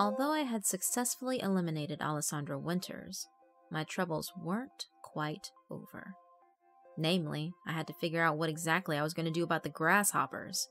Although I had successfully eliminated Alessandro Winters, my troubles weren't quite over. Namely, I had to figure out what exactly I was going to do about the grasshoppers.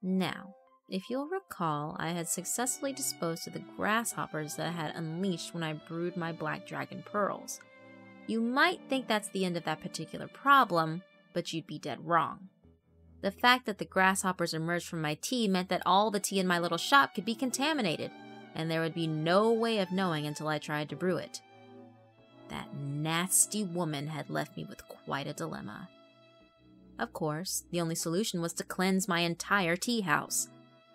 Now, if you'll recall, I had successfully disposed of the grasshoppers that I had unleashed when I brewed my black dragon pearls. You might think that's the end of that particular problem, but you'd be dead wrong. The fact that the grasshoppers emerged from my tea meant that all the tea in my little shop could be contaminated, and there would be no way of knowing until I tried to brew it. That nasty woman had left me with quite a dilemma. Of course, the only solution was to cleanse my entire tea house.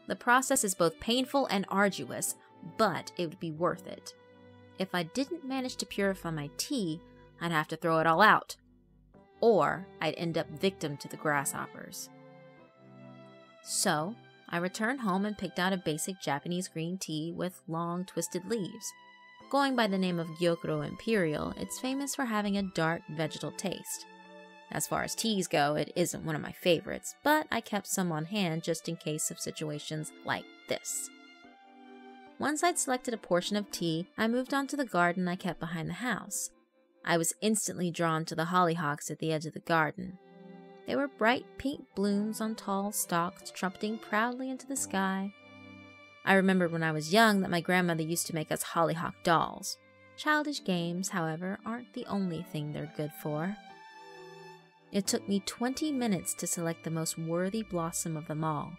The process is both painful and arduous, but it would be worth it. If I didn't manage to purify my tea, I'd have to throw it all out. Or I'd end up victim to the grasshoppers. So, I returned home and picked out a basic Japanese green tea with long, twisted leaves. Going by the name of Gyokuro Imperial, it's famous for having a dark, vegetal taste. As far as teas go, it isn't one of my favorites, but I kept some on hand just in case of situations like this. Once I'd selected a portion of tea, I moved on to the garden I kept behind the house. I was instantly drawn to the hollyhocks at the edge of the garden. They were bright pink blooms on tall stalks, trumpeting proudly into the sky. I remembered when I was young that my grandmother used to make us hollyhock dolls. Childish games, however, aren't the only thing they're good for. It took me 20 minutes to select the most worthy blossom of them all.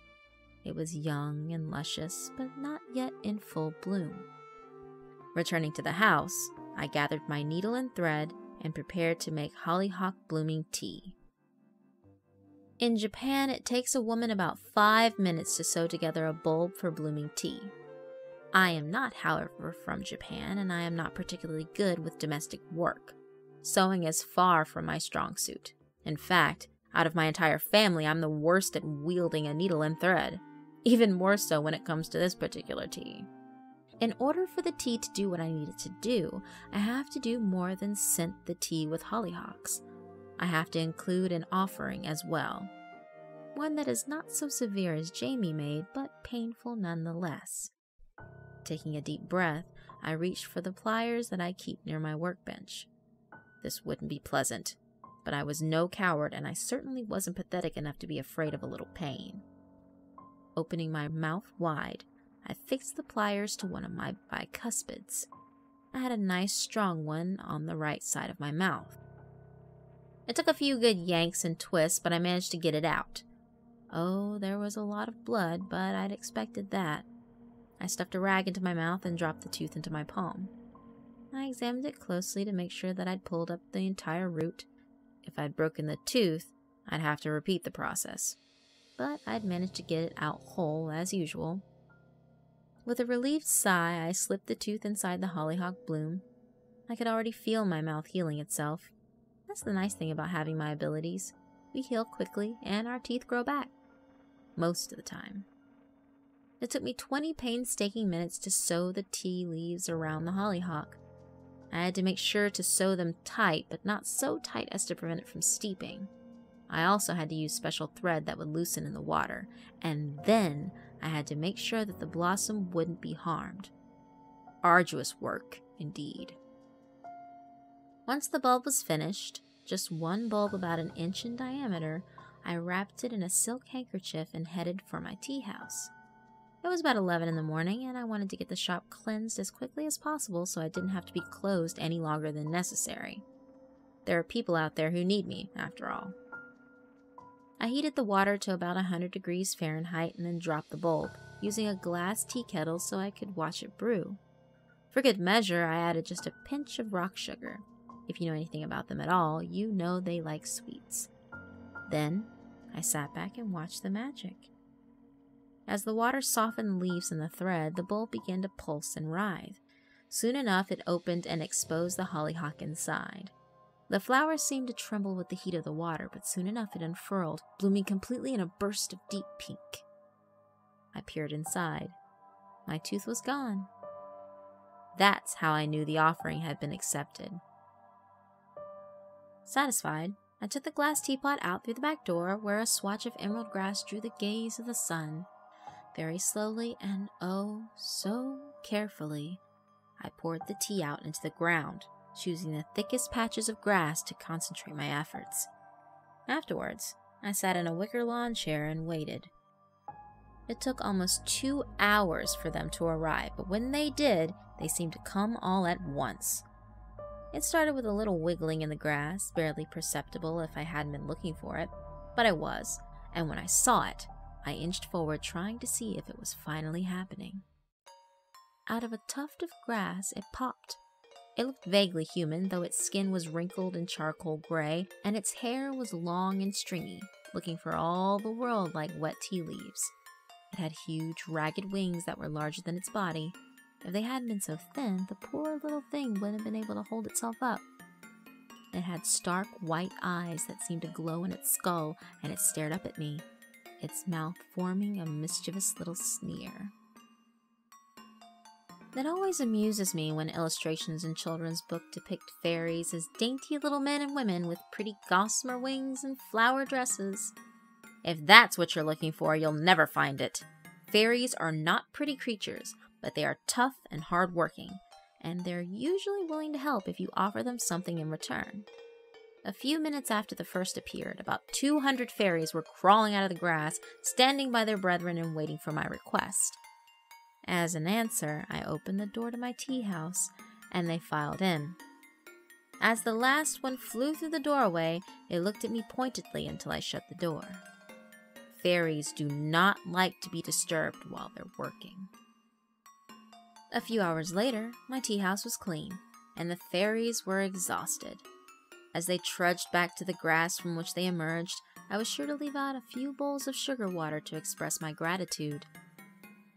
It was young and luscious, but not yet in full bloom. Returning to the house, I gathered my needle and thread and prepared to make hollyhock blooming tea. In Japan, it takes a woman about 5 minutes to sew together a bulb for blooming tea. I am not, however, from Japan, and I am not particularly good with domestic work. Sewing is far from my strong suit. In fact, out of my entire family, I'm the worst at wielding a needle and thread. Even more so when it comes to this particular tea. In order for the tea to do what I need it to do, I have to do more than scent the tea with hollyhocks. I have to include an offering as well. One that is not so severe as Jamie made, but painful nonetheless. Taking a deep breath, I reached for the pliers that I keep near my workbench. This wouldn't be pleasant, but I was no coward, and I certainly wasn't pathetic enough to be afraid of a little pain. Opening my mouth wide, I fixed the pliers to one of my bicuspids. I had a nice strong one on the right side of my mouth. It took a few good yanks and twists, but I managed to get it out. Oh, there was a lot of blood, but I'd expected that. I stuffed a rag into my mouth and dropped the tooth into my palm. I examined it closely to make sure that I'd pulled up the entire root. If I'd broken the tooth, I'd have to repeat the process. But I'd managed to get it out whole as usual. With a relieved sigh, I slipped the tooth inside the hollyhock bloom. I could already feel my mouth healing itself. That's the nice thing about having my abilities. We heal quickly, and our teeth grow back. Most of the time. It took me 20 painstaking minutes to sew the tea leaves around the hollyhock. I had to make sure to sew them tight, but not so tight as to prevent it from steeping. I also had to use special thread that would loosen in the water, and then I had to make sure that the blossom wouldn't be harmed. Arduous work, indeed. Once the bulb was finished, just one bulb about an inch in diameter, I wrapped it in a silk handkerchief and headed for my tea house. It was about 11 in the morning, and I wanted to get the shop cleansed as quickly as possible so I didn't have to be closed any longer than necessary. There are people out there who need me, after all. I heated the water to about 100 degrees Fahrenheit and then dropped the bulb, using a glass tea kettle so I could watch it brew. For good measure, I added just a pinch of rock sugar. If you know anything about them at all, you know they like sweets. Then, I sat back and watched the magic. As the water softened the leaves and the thread, the bulb began to pulse and writhe. Soon enough, it opened and exposed the hollyhock inside. The flowers seemed to tremble with the heat of the water, but soon enough it unfurled, blooming completely in a burst of deep pink. I peered inside. My tooth was gone. That's how I knew the offering had been accepted. Satisfied, I took the glass teapot out through the back door, where a swatch of emerald grass drew the gaze of the sun. Very slowly and oh so carefully, I poured the tea out into the ground, choosing the thickest patches of grass to concentrate my efforts. Afterwards, I sat in a wicker lawn chair and waited. It took almost 2 hours for them to arrive, but when they did, they seemed to come all at once. It started with a little wiggling in the grass, barely perceptible if I hadn't been looking for it, but I was, and when I saw it, I inched forward trying to see if it was finally happening. Out of a tuft of grass, it popped. It looked vaguely human, though its skin was wrinkled and charcoal gray, and its hair was long and stringy, looking for all the world like wet tea leaves. It had huge, ragged wings that were larger than its body. If they hadn't been so thin, the poor little thing wouldn't have been able to hold itself up. It had stark white eyes that seemed to glow in its skull, and it stared up at me, its mouth forming a mischievous little sneer. It always amuses me when illustrations in children's books depict fairies as dainty little men and women with pretty gossamer wings and flower dresses. If that's what you're looking for, you'll never find it. Fairies are not pretty creatures, but they are tough and hard-working, and they're usually willing to help if you offer them something in return. A few minutes after the first appeared, about 200 fairies were crawling out of the grass, standing by their brethren and waiting for my request. As an answer, I opened the door to my tea house, and they filed in. As the last one flew through the doorway, it looked at me pointedly until I shut the door. Fairies do not like to be disturbed while they're working. A few hours later, my tea house was clean, and the fairies were exhausted. As they trudged back to the grass from which they emerged, I was sure to leave out a few bowls of sugar water to express my gratitude.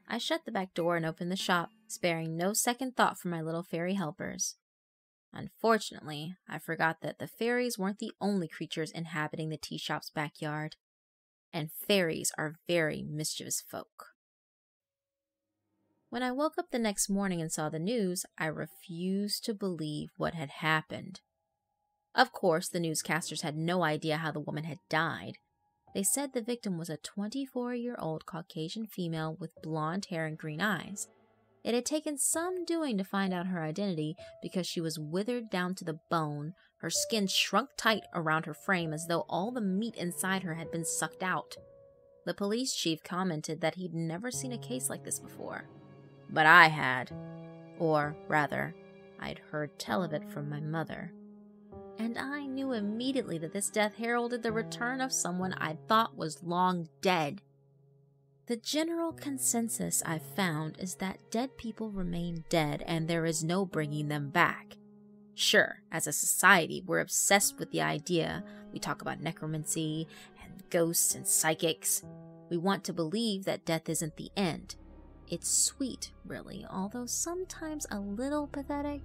I shut the back door and opened the shop, sparing no second thought for my little fairy helpers. Unfortunately, I forgot that the fairies weren't the only creatures inhabiting the tea shop's backyard, and fairies are very mischievous folk. When I woke up the next morning and saw the news, I refused to believe what had happened. Of course, the newscasters had no idea how the woman had died. They said the victim was a 24-year-old Caucasian female with blonde hair and green eyes. It had taken some doing to find out her identity because she was withered down to the bone, her skin shrunk tight around her frame as though all the meat inside her had been sucked out. The police chief commented that he'd never seen a case like this before. But I had. Or, rather, I'd heard tell of it from my mother. And I knew immediately that this death heralded the return of someone I thought was long dead. The general consensus I've found is that dead people remain dead and there is no bringing them back. Sure, as a society, we're obsessed with the idea. We talk about necromancy and ghosts and psychics. We want to believe that death isn't the end. It's sweet, really, although sometimes a little pathetic.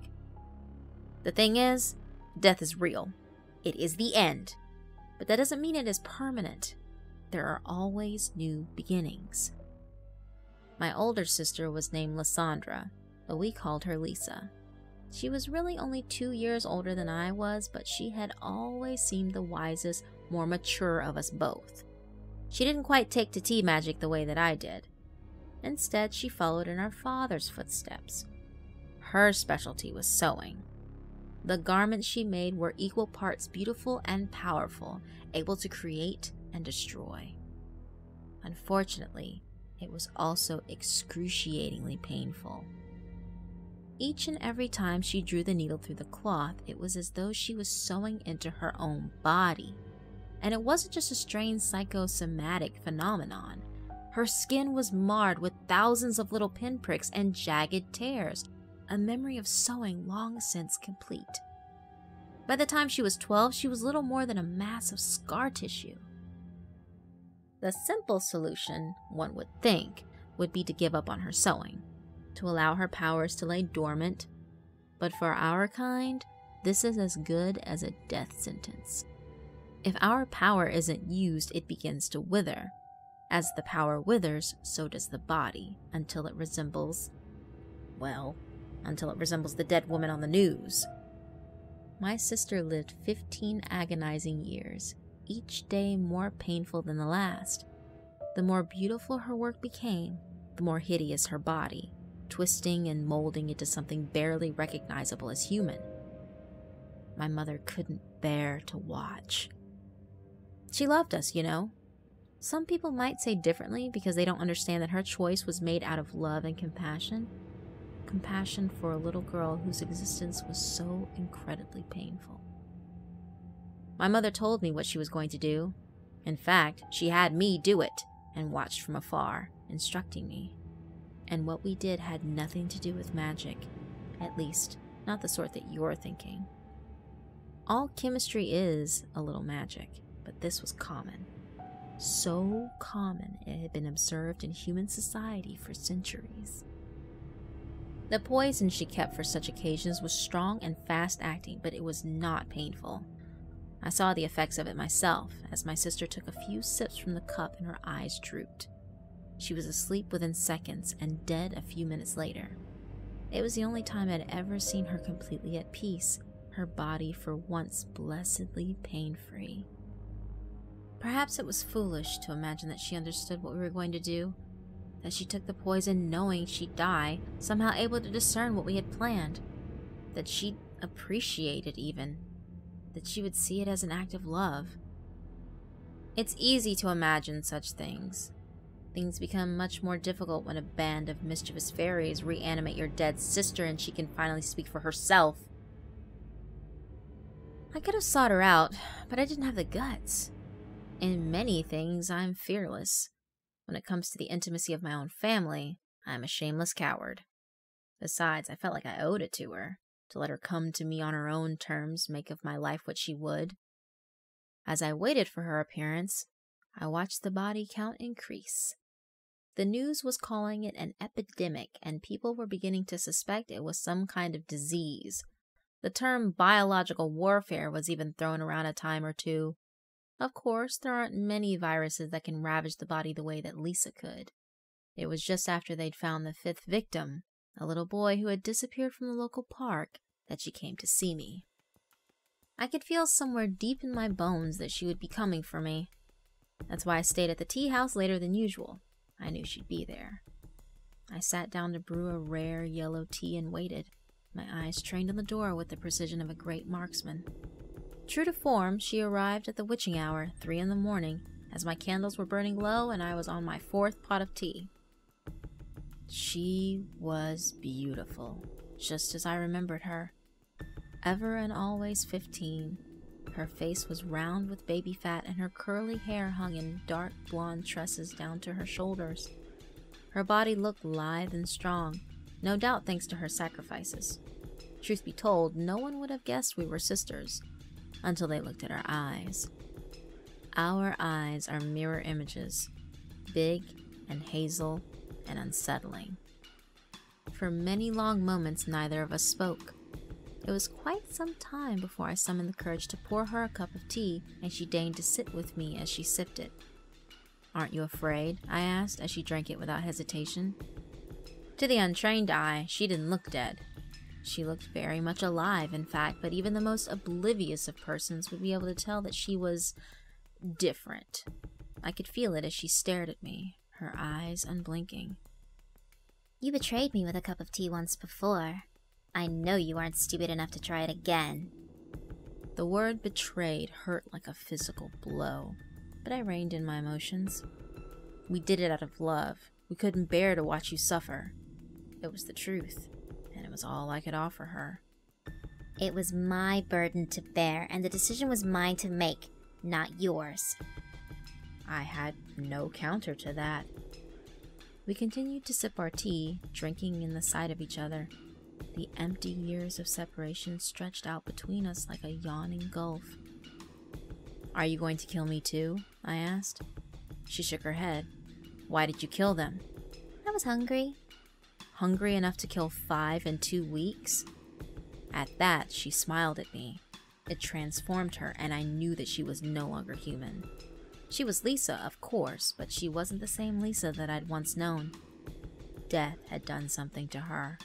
The thing is, death is real. It is the end. But that doesn't mean it is permanent. There are always new beginnings. My older sister was named Lysandra, but we called her Lisa. She was really only 2 years older than I was, but she had always seemed the wisest, more mature of us both. She didn't quite take to tea magic the way that I did. Instead, she followed in her father's footsteps. Her specialty was sewing. The garments she made were equal parts beautiful and powerful, able to create and destroy. Unfortunately, it was also excruciatingly painful. Each and every time she drew the needle through the cloth, it was as though she was sewing into her own body. And it wasn't just a strange psychosomatic phenomenon. Her skin was marred with thousands of little pinpricks and jagged tears, a memory of sewing long since complete. By the time she was 12, she was little more than a mass of scar tissue. The simple solution, one would think, would be to give up on her sewing, to allow her powers to lay dormant. But for our kind, this is as good as a death sentence. If our power isn't used, it begins to wither. As the power withers, so does the body, until it resembles the dead woman on the news. My sister lived 15 agonizing years, each day more painful than the last. The more beautiful her work became, the more hideous her body, twisting and molding into something barely recognizable as human. My mother couldn't bear to watch. She loved us, you know. Some people might say differently because they don't understand that her choice was made out of love and compassion. Compassion for a little girl whose existence was so incredibly painful. My mother told me what she was going to do. In fact, she had me do it and watched from afar, instructing me. And what we did had nothing to do with magic, at least not the sort that you're thinking. All chemistry is a little magic, but this was common. So common it had been observed in human society for centuries. The poison she kept for such occasions was strong and fast-acting, but it was not painful. I saw the effects of it myself, as my sister took a few sips from the cup and her eyes drooped. She was asleep within seconds and dead a few minutes later. It was the only time I'd ever seen her completely at peace, her body for once blessedly pain-free. Perhaps it was foolish to imagine that she understood what we were going to do, that she took the poison knowing she'd die, somehow able to discern what we had planned, that she'd appreciate it even, that she would see it as an act of love. It's easy to imagine such things. Things become much more difficult when a band of mischievous fairies reanimate your dead sister and she can finally speak for herself. I could have sought her out, but I didn't have the guts. In many things, I'm fearless. When it comes to the intimacy of my own family, I'm a shameless coward. Besides, I felt like I owed it to her, to let her come to me on her own terms, make of my life what she would. As I waited for her appearance, I watched the body count increase. The news was calling it an epidemic, and people were beginning to suspect it was some kind of disease. The term biological warfare was even thrown around a time or two. Of course, there aren't many viruses that can ravage the body the way that Lisa could. It was just after they'd found the 5th victim, a little boy who had disappeared from the local park, that she came to see me. I could feel somewhere deep in my bones that she would be coming for me. That's why I stayed at the tea house later than usual. I knew she'd be there. I sat down to brew a rare yellow tea and waited, my eyes trained on the door with the precision of a great marksman. True to form, she arrived at the witching hour, 3 in the morning, as my candles were burning low and I was on my 4th pot of tea. She was beautiful, just as I remembered her. Ever and always 15. Her face was round with baby fat and her curly hair hung in dark blonde tresses down to her shoulders. Her body looked lithe and strong, no doubt thanks to her sacrifices. Truth be told, no one would have guessed we were sisters, until they looked at our eyes. Our eyes are mirror images, big and hazel and unsettling. For many long moments, neither of us spoke. It was quite some time before I summoned the courage to pour her a cup of tea, and she deigned to sit with me as she sipped it. "Aren't you afraid?" I asked as she drank it without hesitation. To the untrained eye, she didn't look dead. She looked very much alive, in fact, but even the most oblivious of persons would be able to tell that she was different. I could feel it as she stared at me, her eyes unblinking. "You betrayed me with a cup of tea once before. I know you aren't stupid enough to try it again." The word betrayed hurt like a physical blow, but I reined in my emotions. We did it out of love. We couldn't bear to watch you suffer. It was the truth, and it was all I could offer her. "It was my burden to bear, and the decision was mine to make, not yours." I had no counter to that. We continued to sip our tea, drinking in the sight of each other. The empty years of separation stretched out between us like a yawning gulf. "Are you going to kill me too?" I asked. She shook her head. "Why did you kill them?" "I was hungry." Hungry enough to kill 5 in 2 weeks? At that, she smiled at me. It transformed her, and I knew that she was no longer human. She was Lisa, of course, but she wasn't the same Lisa that I'd once known. Death had done something to her.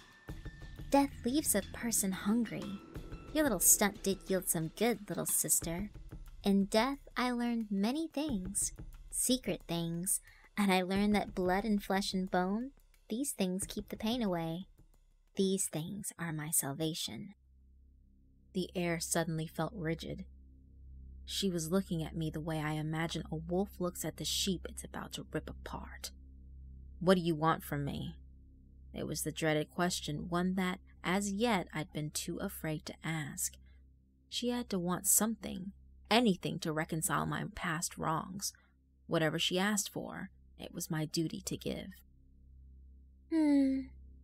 "Death leaves a person hungry. Your little stunt did yield some good, little sister. In death, I learned many things, secret things, and I learned that blood and flesh and bone These things keep the pain away. These things are my salvation. The air suddenly felt rigid. She was looking at me the way I imagine a wolf looks at the sheep it's about to rip apart. "What do you want from me?" It was the dreaded question, one that, as yet, I'd been too afraid to ask. She had to want something, anything to reconcile my past wrongs. Whatever she asked for, it was my duty to give.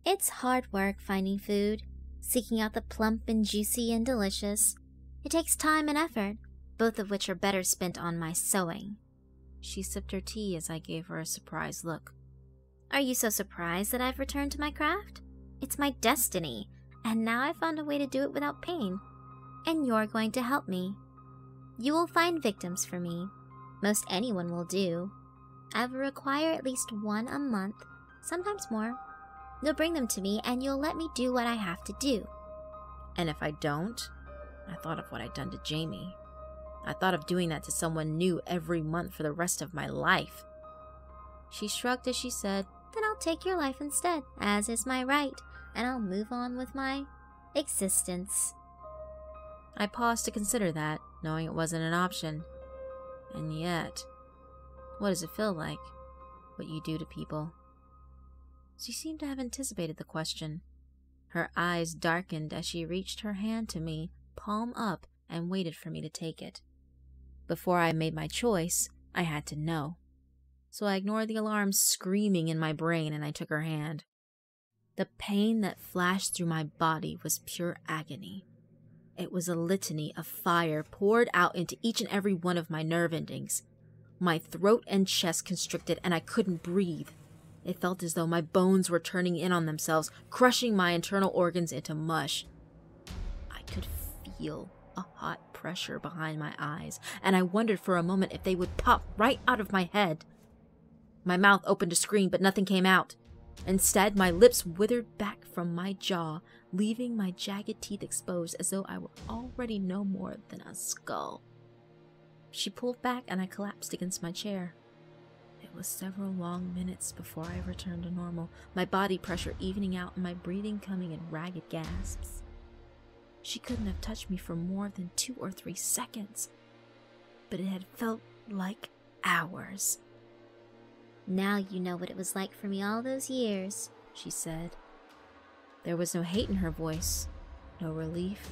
It's hard work finding food, seeking out the plump and juicy and delicious. It takes time and effort, both of which are better spent on my sewing. She sipped her tea as I gave her a surprised look. Are you so surprised that I've returned to my craft? It's my destiny, and now I've found a way to do it without pain. And you're going to help me. You will find victims for me. Most anyone will do. I will require at least one a month, sometimes more. You'll bring them to me, and you'll let me do what I have to do. And if I don't? I thought of what I'd done to Jamie. I thought of doing that to someone new every month for the rest of my life. She shrugged as she said, Then I'll take your life instead, as is my right, and I'll move on with my existence. I paused to consider that, knowing it wasn't an option. And yet, what does it feel like? What you do to people? She seemed to have anticipated the question. Her eyes darkened as she reached her hand to me, palm up, and waited for me to take it. Before I made my choice, I had to know. So I ignored the alarm screaming in my brain and I took her hand. The pain that flashed through my body was pure agony. It was a litany of fire poured out into each and every one of my nerve endings. My throat and chest constricted and I couldn't breathe. It felt as though my bones were turning in on themselves, crushing my internal organs into mush. I could feel a hot pressure behind my eyes, and I wondered for a moment if they would pop right out of my head. My mouth opened to scream, but nothing came out. Instead, my lips withered back from my jaw, leaving my jagged teeth exposed as though I were already no more than a skull. She pulled back and I collapsed against my chair. It was several long minutes before I returned to normal, my body pressure evening out and my breathing coming in ragged gasps. She couldn't have touched me for more than 2 or 3 seconds, but it had felt like hours. Now you know what it was like for me all those years, she said. There was no hate in her voice, no relief,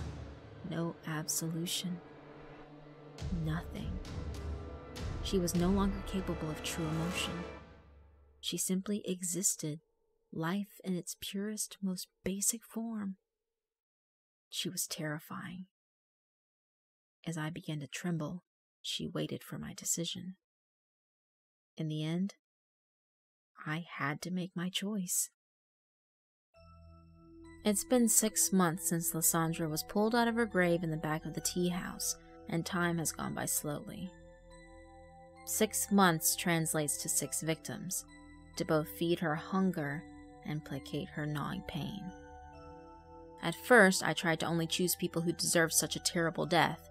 no absolution. Nothing. She was no longer capable of true emotion. She simply existed, life in its purest, most basic form. She was terrifying. As I began to tremble, she waited for my decision. In the end, I had to make my choice. It's been 6 months since Lysandra was pulled out of her grave in the back of the tea house, and time has gone by slowly. 6 months translates to 6 victims, to both feed her hunger and placate her gnawing pain. At first, I tried to only choose people who deserved such a terrible death.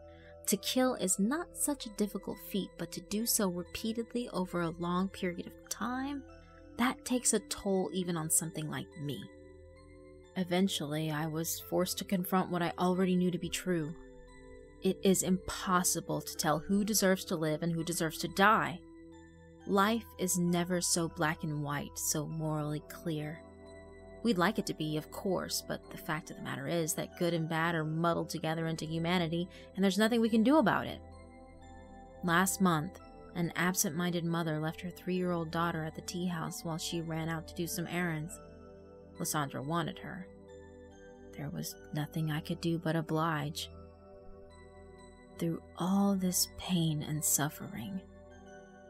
To kill is not such a difficult feat, but to do so repeatedly over a long period of time, that takes a toll even on something like me. Eventually, I was forced to confront what I already knew to be true. It is impossible to tell who deserves to live and who deserves to die. Life is never so black and white, so morally clear. We'd like it to be, of course, but the fact of the matter is that good and bad are muddled together into humanity, and there's nothing we can do about it. Last month, an absent-minded mother left her 3-year-old daughter at the tea house while she ran out to do some errands. Lysandra wanted her. There was nothing I could do but oblige. Through all this pain and suffering,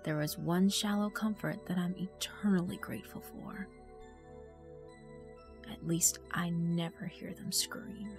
there was one shallow comfort that I'm eternally grateful for. At least I never hear them scream.